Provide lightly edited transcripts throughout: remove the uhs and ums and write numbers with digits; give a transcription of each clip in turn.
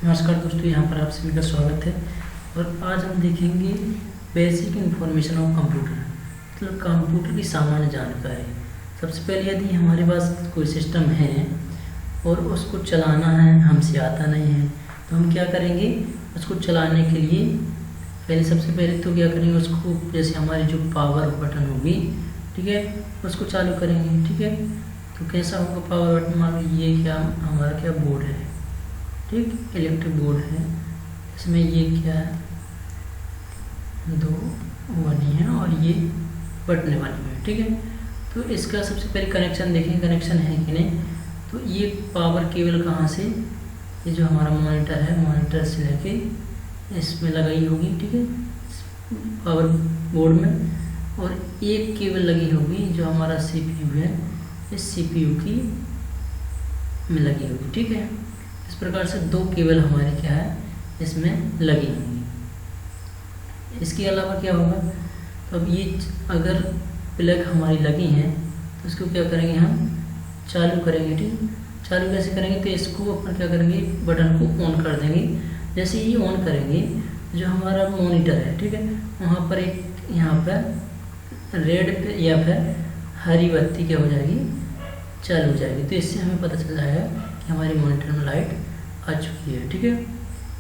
नमस्कार दोस्तों, यहाँ पर आप सभी का स्वागत है। और आज हम देखेंगे बेसिक इन्फॉर्मेशन ऑफ कंप्यूटर, मतलब कंप्यूटर की सामान्य जानकारी। सबसे पहले यदि हमारे पास कोई सिस्टम है और उसको चलाना है, हमसे आता नहीं है, तो हम क्या करेंगे? उसको चलाने के लिए सबसे पहले तो क्या करेंगे, उसको जैसे हमारी जो पावर बटन होगी, ठीक है, उसको चालू करेंगे। ठीक है, तो कैसा होगा पावर बटन? मान लो ये क्या हमारा क्या बोर्ड है, ठीक, इलेक्ट्रिक बोर्ड है। इसमें ये क्या है, दो वाली है और ये बटने वाली है। ठीक है, तो इसका सबसे पहले कनेक्शन देखें, कनेक्शन है कि नहीं। तो ये पावर केबल कहाँ से, ये जो हमारा मॉनिटर है, मॉनिटर से लेके इसमें लगाई होगी, ठीक है, पावर बोर्ड में। और एक केबल लगी होगी जो हमारा CPU है, इस CPU की में लगी होगी। ठीक है, इस प्रकार से दो केबल हमारे क्या है, इसमें लगी होंगी। इसके अलावा क्या होगा, तो अब ये अगर प्लग हमारी लगी हैं तो इसको क्या करेंगे, हम चालू करेंगे। ठीक, चालू कैसे करेंगे? तो इसको अपन क्या करेंगे, बटन को ऑन कर देंगे। जैसे ही ऑन करेंगे, जो हमारा मॉनिटर है, ठीक है, वहाँ पर एक यहाँ पर रेड पे या फिर हरी बत्ती क्या हो जाएगी, चालू हो जाएगी। तो इससे हमें पता चल जाएगा कि हमारी मॉनिटर में लाइट आ चुकी है। ठीक है,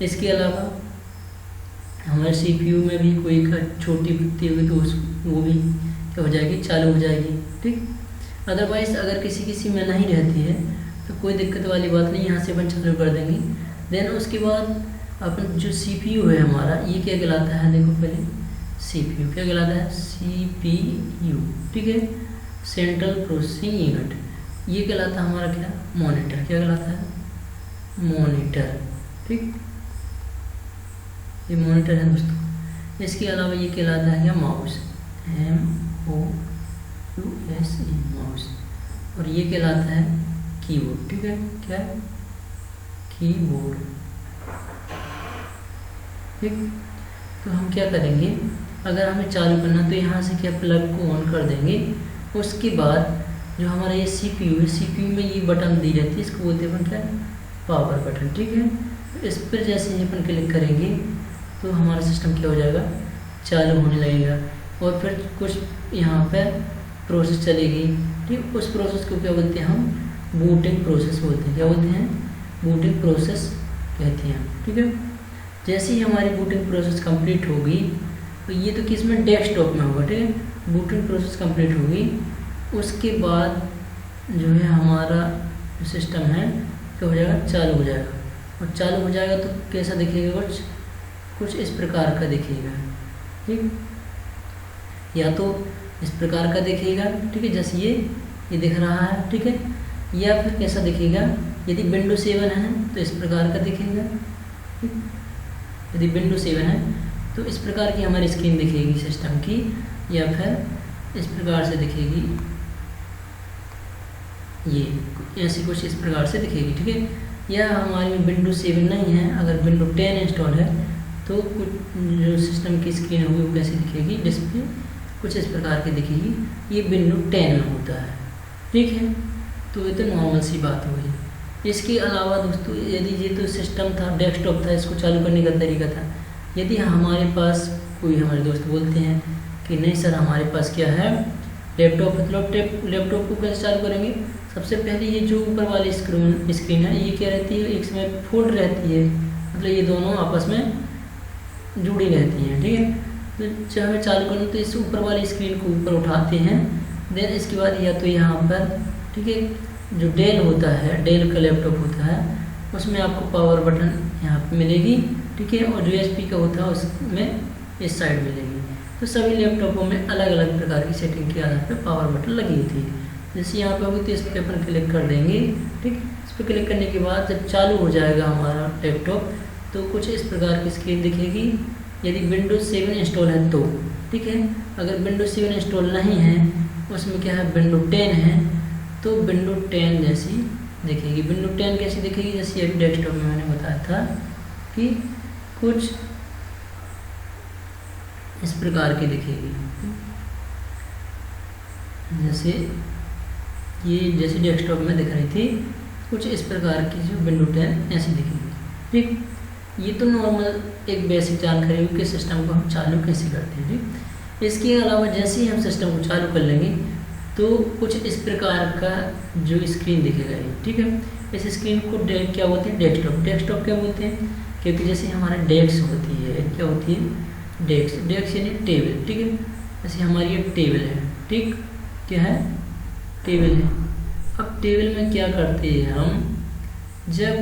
इसके अलावा हमारे CPU में भी कोई छोटी बत्ती होगी तो वो भी क्या हो जाएगी, चालू हो जाएगी। ठीक, अदरवाइज अगर किसी में नहीं रहती है तो कोई दिक्कत वाली बात नहीं, यहाँ से अपन चालू कर देंगे। देन उसके बाद अपन जो CPU है हमारा, ये क्या कहलाता है, देखो पहले CPU क्या कहलाता है, CPU, ठीक है, सेंट्रल प्रोसेसिंग यूनिट। ये कहलाता है हमारा क्या, मॉनिटर। क्या कहलाता है, मॉनिटर। ठीक, ये मॉनिटर है दोस्तों। इसके अलावा ये कहलाता है क्या, माउस, MOUSE, माउस। और ये कहलाता है कीबोर्ड। ठीक है, क्या, कीबोर्ड। ठीक, तो हम क्या करेंगे, अगर हमें चालू करना तो यहाँ से क्या प्लग को ऑन कर देंगे। उसके बाद जो हमारा ये CPU है, CPU में ये बटन दी रहती है, इसको बोलते हैं अपन क्या, पावर बटन। ठीक है, इस पर जैसे ही अपन क्लिक करेंगे तो हमारा सिस्टम क्या हो जाएगा, चालू होने लगेगा। और फिर कुछ यहाँ पर प्रोसेस चलेगी। ठीक, उस प्रोसेस को क्या बोलते हैं, हम बूटिंग प्रोसेस बोलते हैं। क्या बोलते हैं, बूटिंग प्रोसेस कहते हैं। ठीक है, जैसे ही हमारी बूटिंग प्रोसेस कंप्लीट होगी, तो ये तो किस में, डेस्कटॉप में होगा। ठीक है, बूटिंग प्रोसेस कंप्लीट होगी, उसके बाद जो है हमारा सिस्टम है क्या हो जाएगा, चालू हो जाएगा। और चालू हो जाएगा तो कैसा दिखेगा, कुछ इस प्रकार का दिखेगा। ठीक, या तो इस प्रकार का दिखेगा, ठीक है, जैसे ये दिख रहा है। ठीक है, या फिर कैसा दिखेगा, यदि विंडो 7 है तो इस प्रकार का दिखेगा। ठीक, यदि विंडो 7 है तो इस प्रकार की हमारी स्क्रीन दिखेगी सिस्टम की, या फिर इस प्रकार से दिखेगी, ये ऐसी कुछ इस प्रकार से दिखेगी। ठीक है, या हमारी विंडो 7 नहीं है, अगर विंडो 10 इंस्टॉल है तो कुछ जो सिस्टम की स्क्रीन होगी वो कैसी दिखेगी, डिस्प्ले कुछ इस प्रकार की दिखेगी। ये विंडो 10 में होता है। ठीक है, तो ये तो नॉर्मल सी बात हो गई। इसके अलावा दोस्तों, यदि ये तो सिस्टम था, डेस्कटॉप था, इसको चालू करने का तरीका था। यदि हमारे पास कोई हमारे दोस्त बोलते हैं कि नहीं सर हमारे पास क्या है, लैपटॉप है, तो लैपटॉप को कैसे चालू करेंगे? सबसे पहले ये जो ऊपर वाली स्क्रीन है, ये क्या रहती है, एक समय फोल्ड रहती है, मतलब ये दोनों आपस में जुड़ी रहती हैं। ठीक है, तो जब हमें चालू करना तो इस ऊपर वाली स्क्रीन को ऊपर उठाते हैं। देन इसके बाद या तो यहाँ पर, ठीक है, जो डेल होता है, डेल का लैपटॉप होता है, उसमें आपको पावर बटन यहाँ पर मिलेगी। ठीक है, और जो HP का होता है उसमें इस साइड मिलेगी। तो सभी लैपटॉपों में अलग अलग प्रकार की सेटिंग के आधार पर पावर बटन लगी होती है। जैसे यहाँ पे होगी तो इस पर अपन क्लिक कर देंगे। ठीक, इस पर क्लिक करने के बाद जब चालू हो जाएगा हमारा लैपटॉप तो कुछ इस प्रकार की स्क्रीन दिखेगी, यदि विंडोज 7 इंस्टॉल है तो। ठीक है, अगर विंडोज 7 इंस्टॉल नहीं है, उसमें क्या है, विंडो 10 है, तो विंडो 10 जैसी दिखेगी। विंडो 10 कैसी दिखेगी, जैसे अभी डेस्कटॉप में मैंने बताया था कि कुछ इस प्रकार की दिखेगी। जैसे ये जैसे डेस्कटॉप में दिख रही थी, कुछ इस प्रकार की जो विंडो 10 ऐसी दिखेगी। ठीक, ये तो नॉर्मल एक बेसिक जानकारी हुई कि सिस्टम को हम चालू कैसे करते हैं। ठीक, इसके अलावा जैसे ही हम सिस्टम को चालू कर लेंगे तो कुछ इस प्रकार का जो स्क्रीन दिखेगा ये। ठीक है, इस स्क्रीन को क्या बोलते हैं, डेस्कटॉप। डेस्कटॉप क्या बोलते हैं, क्योंकि जैसे हमारा डेस्क होती है, क्या होती है, डेस्क। डेस्क यानी टेबल। ठीक है, जैसे हमारी ये टेबल है। ठीक, क्या है, टेबल है। अब टेबल में क्या करते हैं हम, जब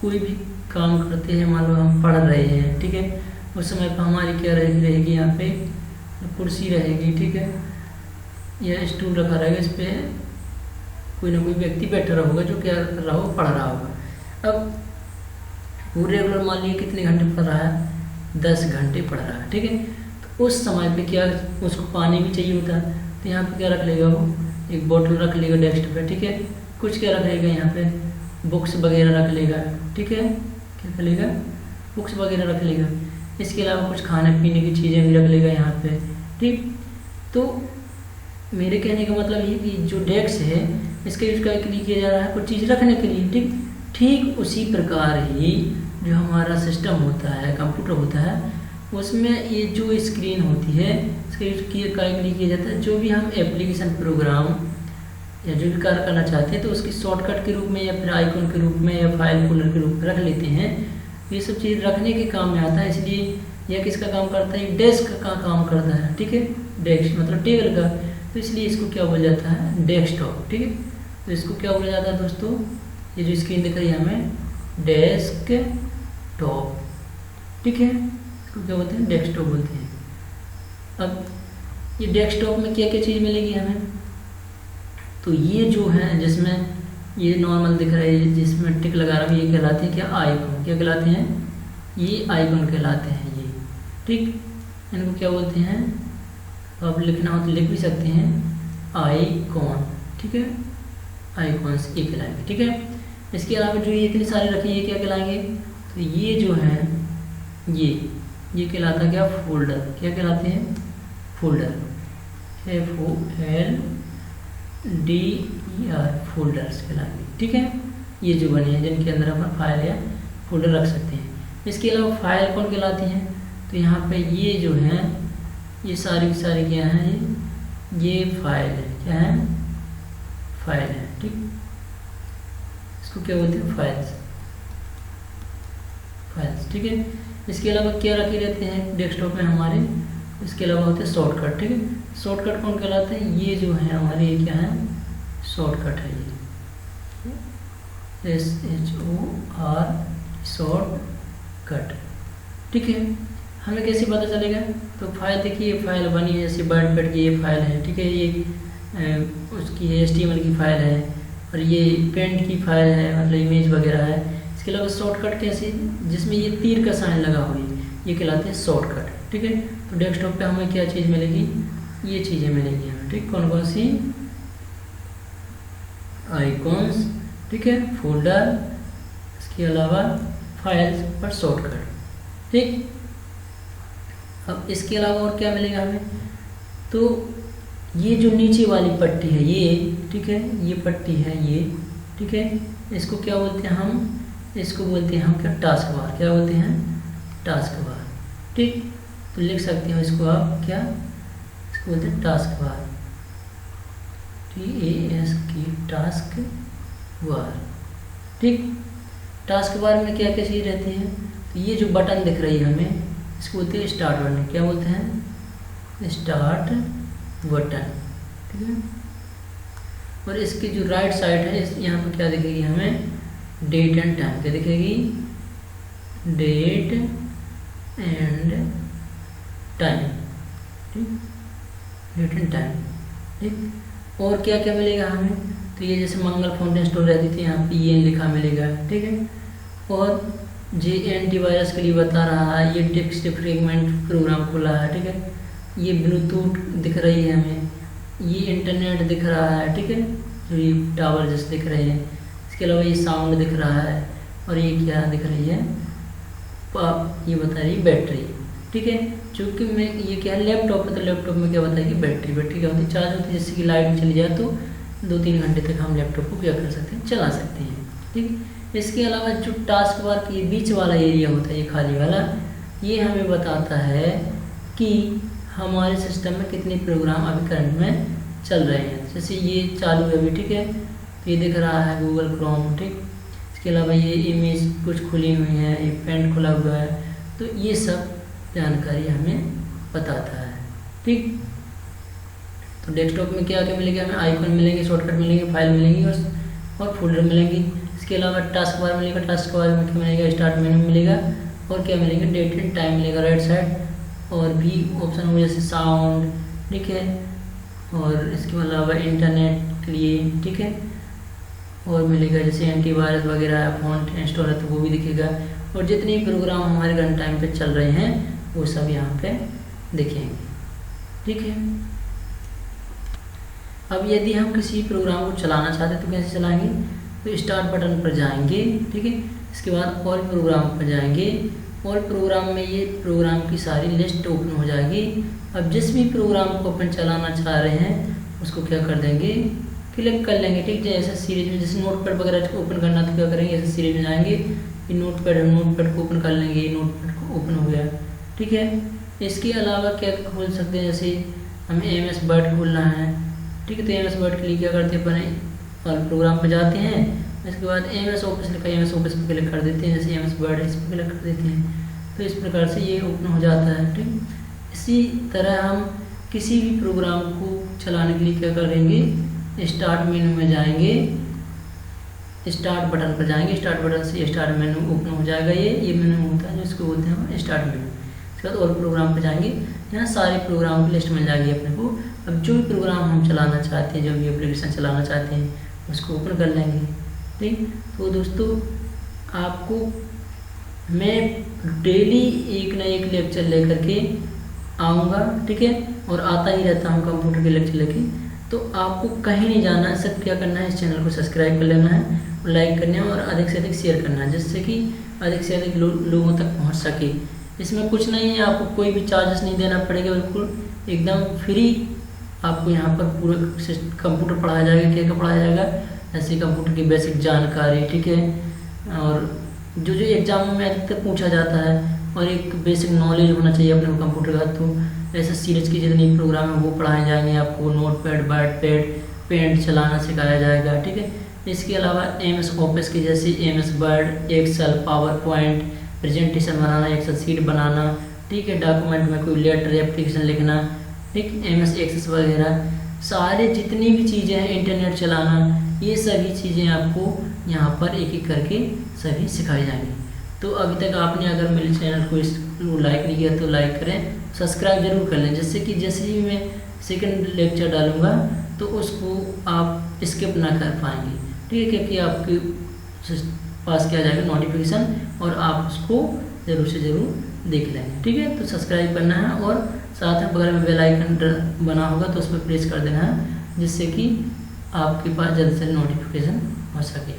कोई भी काम करते हैं, मान लो हम पढ़ रहे हैं, ठीक है, उस समय पर हमारी क्या रहेगी यहाँ पे कुर्सी रहेगी। ठीक है, या स्टूल रखा रहेगा, इस पर कोई ना कोई व्यक्ति बैठा रहा होगा जो क्या कर रहा हो, पढ़ रहा होगा। अब वो रेगुलर मान लीजिए कितने घंटे पढ़ रहा है, 10 घंटे पढ़ रहा है। ठीक है, तो उस समय पे क्या उसको पानी भी चाहिए होता है, तो यहाँ पे क्या रख लेगा, वो एक बोतल रख लेगा डेस्क पे। ठीक है, कुछ क्या रख लेगा यहाँ पे, बुक्स वगैरह रख लेगा। ठीक है, क्या कर लेगा, बुक्स वगैरह रख लेगा। इसके अलावा कुछ खाने पीने की चीज़ें भी रख लेगा यहाँ पे। ठीक, तो मेरे कहने का मतलब ये कि जो डेस्क है इसका यूज के लिए किया जा रहा है कुछ चीज़ रखने के लिए। ठीक, ठीक उसी प्रकार ही जो हमारा सिस्टम होता है, कंप्यूटर होता है, उसमें ये जो स्क्रीन होती है इसका यूज के लिए किया जाता है। जो भी हम एप्लीकेशन, प्रोग्राम या जो भी कार्य करना चाहते हैं तो उसकी शॉर्टकट के रूप में या फिर आइकन के रूप में या फाइल फोल्डर के रूप में रख लेते हैं। ये सब चीज़ रखने के काम में आता है, इसलिए यह किसका काम करता है, डेस्क का काम करता है। ठीक है, डेस्क मतलब टेबल का, तो इसलिए इसको क्या बोला जाता है, डेस्कटॉप। ठीक है, तो इसको क्या बोला जाता है दोस्तों, ये जो स्क्रीन दिख रही है हमें, डेस्कटॉप। ठीक है, इसको क्या बोलते हैं, डेस्कटॉप बोलते हैं। अब ये डेस्कटॉप में क्या क्या चीज़ मिलेगी हमें, तो ये जो है जिसमें ये नॉर्मल दिख रहा है, जिसमें टिक लगा रहा है, ये कहलाते हैं क्या, आइकन। क्या कहलाते हैं, ये आइकन कहलाते हैं ये। ठीक, इनको क्या बोलते हैं, अब लिखना हो तो लिख भी सकते हैं, आइकॉन। ठीक है, आइकॉन्स ये कहलाएंगे। ठीक है, इसके अलावा जो ये इतने सारे रखे ये क्या कहलाएंगे, तो ये जो है ये कहलाता क्या, फोल्डर। क्या कहलाते हैं, फोल्डर। FOLDER, फोल्डर्स कहलाएंगे। ठीक है, ये जो बने हैं जिनके अंदर अपन फाइल या फोल्डर रख सकते हैं। इसके अलावा फाइल कौन कहलाती हैं, तो यहाँ पे ये जो है ये सारी की सारी क्या है, ये फाइल है। क्या है, फाइल है। ठीक, इसको क्या बोलते हैं, फाइल्स। ठीक है, इसके अलावा क्या रखे रहते हैं डेस्कटॉप में हमारे, इसके अलावा होते हैं शॉर्टकट। ठीक है, शॉर्टकट कौन कहलाते हैं, ये जो है हमारे, ये क्या है, शॉर्टकट है। ये SHOR, शॉर्टकट। ठीक है, हमें कैसे पता चलेगा, तो फाइल देखिए, ये फाइल बनी है, जैसे वर्ड की ये फाइल है। ठीक है, ये उसकी HTML की फाइल है, और ये पेंट की फाइल है, मतलब इमेज वगैरह है। इसके अलावा शॉर्टकट कैसे, जिसमें ये तीर का साइन लगा हुआ है, ये कहलाते हैं शॉर्टकट। ठीक है, तो डेस्कटॉप पे हमें क्या चीज़ मिलेगी, ये चीज़ें मिलेंगी हमें। ठीक, कौन कौन सी, आइकॉन्स। ठीक है, फोल्डर, इसके अलावा फाइल्स और शॉर्टकट। ठीक, अब इसके अलावा और क्या मिलेगा हमें, तो ये जो नीचे वाली पट्टी है ये, ठीक है, ये पट्टी है ये। ठीक है, इसको क्या बोलते हैं हम, इसको बोलते हैं हम क्या, टास्क बार। क्या बोलते हैं, टास्क बार। ठीक, तो लिख सकते हो इसको आप क्या, इसको बोलते हैं task bar, TASK, task bar. ठीक, टास्क बार में क्या क्या चीज़ रहती है, तो ये जो बटन दिख रही है हमें, इसको बोलते हैं स्टार्ट बटन। क्या बोलते हैं, स्टार्ट बटन। ठीक है, और इसकी जो राइट साइड है, इस यहाँ पर क्या दिखेगी हमें, डेट एंड टाइम। क्या दिखेगी, डेट एंड टाइम। ठीक, डेट एंड टाइम। ठीक, और क्या क्या मिलेगा हमें, तो ये जैसे मंगल फाउंटेन स्टोर रहती थी, यहाँ पे ये लिखा मिलेगा। ठीक है, और जे एंटीवायरस के लिए बता रहा है, ये टेक्स्ट फ्रेगमेंट प्रोग्राम खुला है। ठीक है, ये ब्लूटूथ दिख रही है हमें, ये इंटरनेट दिख रहा है। ठीक है, जो ये टावर जैसे दिख रहे हैं। इसके अलावा ये साउंड दिख रहा है, और ये क्या दिख रही है, ये बता रही है बैटरी। ठीक है, चूँकि मैं ये क्या है, लैपटॉप है, तो लैपटॉप में क्या बताएगी, बैटरी। बैटरी क्या होती है, चार्ज होती है, जिससे कि लाइट चली जाए तो 2-3 घंटे तक हम लैपटॉप को क्या कर सकते हैं, चला सकते हैं। ठीक, इसके अलावा जो टास्क बार के बीच वाला एरिया होता है, ये खाली वाला, ये हमें बताता है कि हमारे सिस्टम में कितने प्रोग्राम अभी करंट में चल रहे हैं। जैसे ये चालू है अभी, ठीक है, तो ये दिख रहा है गूगल क्रोम, ठीक। इसके अलावा ये इमेज कुछ खुली हुई है, ये पेंट खुला हुआ है, तो ये सब जानकारी हमें बताता है, ठीक। तो डेस्कटॉप में क्या क्या मिलेगा, हमें आइकन मिलेंगे, शॉर्टकट मिलेंगे, फाइल मिलेंगी और फोल्डर मिलेंगी। इसके अलावा टास्क बार मिलेगा, टास्क बार में क्या मिलेगा, स्टार्ट मेनू मिलेगा, और क्या मिलेगा, डेट एंड टाइम मिलेगा राइट साइड, और भी ऑप्शन हो जैसे साउंड, ठीक है, और इसके अलावा इंटरनेट के लिए, ठीक है, और मिलेगा जैसे एंटीवायरस वगैरह, फ़ॉन्ट इंस्टॉल है तो वो भी दिखेगा, और जितने प्रोग्राम हमारे रन टाइम पे चल रहे हैं वो सब यहाँ पे दिखेंगे, ठीक है। अब यदि हम किसी प्रोग्राम को चलाना चाहते हैं तो कैसे चलाएंगे, तो स्टार्ट बटन पर जाएंगे, ठीक है। इसके बाद ऑल प्रोग्राम पर जाएंगे, ऑल प्रोग्राम में ये प्रोग्राम की सारी लिस्ट ओपन हो जाएगी। अब जिस भी प्रोग्राम को अपन चलाना चाह रहे हैं उसको क्या कर देंगे, क्लिक कर लेंगे, ठीक। जैसे सीरीज में जैसे नोटपैड वगैरह को ओपन करना तो क्या करेंगे, ऐसे सीरीज में जाएंगे, ये नोटपैड को ओपन कर लेंगे, ये नोटपैड को ओपन हो गया, ठीक है। इसके अलावा क्या खोल सकते हैं, जैसे हमें MS वर्ड खोलना है, ठीक है, तो MS वर्ड के लिए क्या करते हैं, अपन ऑल प्रोग्राम पर जाते हैं, इसके बाद MS ऑफिस लिखा है, MS ऑफिस पर क्लिक कर देते हैं, जैसे MS वर्ड है इस पर क्लिक कर देते हैं, तो इस प्रकार से ये ओपन हो जाता है, ठीक। इसी तरह हम किसी भी प्रोग्राम को चलाने के लिए क्या करेंगे, स्टार्ट मेनू में जाएंगे, स्टार्ट बटन पर जाएंगे, स्टार्ट बटन से स्टार्ट मेनू ओपन हो जाएगा, ये मेनू होता है जो इसको बोलते हैं हम स्टार्ट मेनू। इसके बाद और प्रोग्राम पर जाएंगे, यहाँ सारे प्रोग्राम की लिस्ट मिल जाएगी अपने को। अब जो भी प्रोग्राम हम चलाना चाहते हैं, जो भी एप्लीकेशन चलाना चाहते हैं उसको ओपन कर लेंगे, ठीक। तो दोस्तों आपको मैं डेली एक ना एक लेक्चर लेकर के आऊँगा, ठीक है, और आता ही रहता हूँ कंप्यूटर के लेक्चर लेके, तो आपको कहीं नहीं जाना है, सब क्या करना है, इस चैनल को सब्सक्राइब कर लेना है, लाइक करना है और अधिक से अधिक शेयर करना है, जिससे कि अधिक से अधिक लोगों तक पहुँच सके। इसमें कुछ नहीं है, आपको कोई भी चार्जेस नहीं देना पड़ेगा, बिल्कुल एकदम फ्री आपको यहाँ पर पूरा कंप्यूटर पढ़ाया जाएगा। क्या पढ़ाया जाएगा, ऐसे कंप्यूटर की बेसिक जानकारी, ठीक है, और जो एग्जामों में अधिकतर पूछा जाता है, और एक बेसिक नॉलेज होना चाहिए अपने को कंप्यूटर का। तो ऐसे सीरीज की जितनी प्रोग्राम है वो पढ़ाए जाएंगे, आपको नोटपैड, वर्डपैड, पेंट चलाना सिखाया जाएगा, ठीक है। इसके अलावा MS ऑफिस की जैसे MS Word, Excel, Power Point, presentation बनाना, एक्सेल शीट बनाना, ठीक है, डॉक्यूमेंट में कोई लेटर एप्लीकेशन लिखना, ठीक, MS एक्सेस वगैरह सारे जितनी भी चीज़ें हैं, इंटरनेट चलाना, ये सभी चीज़ें आपको यहाँ पर एक एक करके सभी सिखाई जाएंगी। तो अभी तक आपने अगर मेरे चैनल को लाइक नहीं किया तो लाइक करें, सब्सक्राइब जरूर कर लें, जिससे कि जैसे ही मैं सेकंड लेक्चर डालूंगा तो उसको आप स्किप ना कर पाएंगे, ठीक है, क्योंकि आपके पास क्या जाएगा नोटिफिकेशन, और आप उसको ज़रूर से ज़रूर देख लेंगे, ठीक है। तो सब्सक्राइब करना है और साथ में बगल में बेल आइकन बना होगा तो उस पर प्रेस कर देना है, जिससे कि आपके पास जल्द से नोटिफिकेशन हो सके।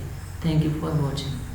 Thank you for watching.